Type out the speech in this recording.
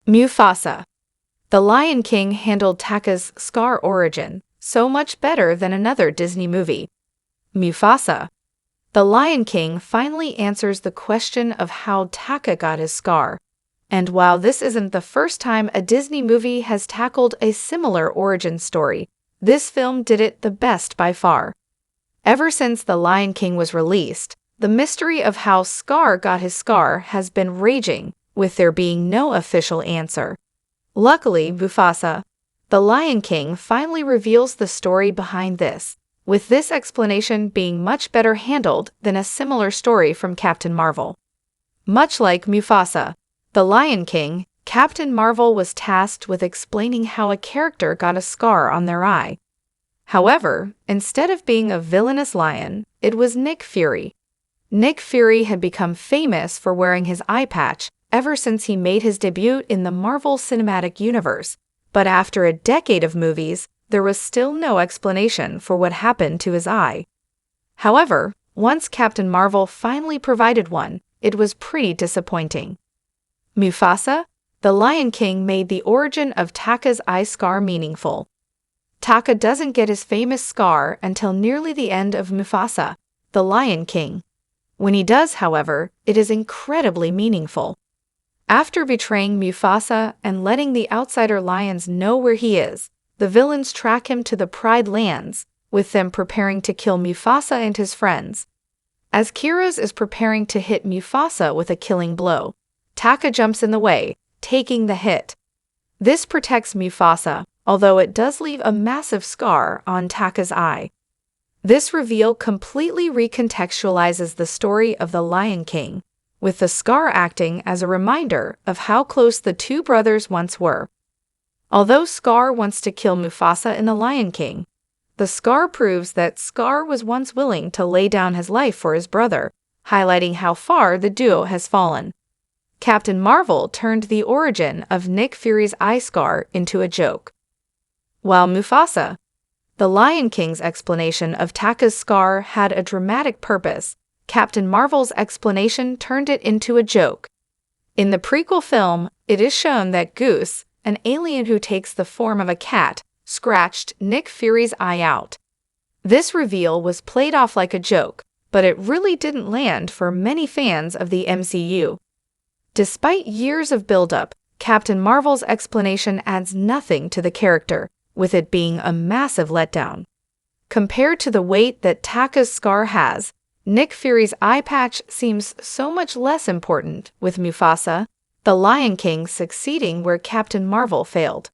Mufasa. The Lion King handled Taka's scar origin so much better than another Disney movie. Mufasa. The Lion King finally answers the question of how Taka got his scar. And while this isn't the first time a Disney movie has tackled a similar origin story, this film did it the best by far. Ever since The Lion King was released, the mystery of how Scar got his scar has been raging, with there being no official answer. Luckily, Mufasa, The Lion King, finally reveals the story behind this, with this explanation being much better handled than a similar story from Captain Marvel. Much like Mufasa, The Lion King, Captain Marvel was tasked with explaining how a character got a scar on their eye. However, instead of being a villainous lion, it was Nick Fury. Nick Fury had become famous for wearing his eye patch ever since he made his debut in the Marvel Cinematic Universe, but after a decade of movies, there was still no explanation for what happened to his eye. However, once Captain Marvel finally provided one, it was pretty disappointing. Mufasa, The Lion King made the origin of Taka's eye scar meaningful. Taka doesn't get his famous scar until nearly the end of Mufasa, The Lion King. When he does, however, it is incredibly meaningful. After betraying Mufasa and letting the outsider lions know where he is, the villains track him to the Pride Lands, with them preparing to kill Mufasa and his friends. As Kiraz is preparing to hit Mufasa with a killing blow, Taka jumps in the way, taking the hit. This protects Mufasa, although it does leave a massive scar on Taka's eye. This reveal completely recontextualizes the story of The Lion King, with the scar acting as a reminder of how close the two brothers once were. Although Scar wants to kill Mufasa in The Lion King, the scar proves that Scar was once willing to lay down his life for his brother, highlighting how far the duo has fallen. Captain Marvel turned the origin of Nick Fury's eye scar into a joke. While Mufasa, The Lion King's explanation of Taka's scar had a dramatic purpose, Captain Marvel's explanation turned it into a joke. In the prequel film, it is shown that Goose, an alien who takes the form of a cat, scratched Nick Fury's eye out. This reveal was played off like a joke, but it really didn't land for many fans of the MCU. Despite years of build-up, Captain Marvel's explanation adds nothing to the character, with it being a massive letdown. Compared to the weight that Taka's scar has, Nick Fury's eye patch seems so much less important, with Mufasa, The Lion King, succeeding where Captain Marvel failed.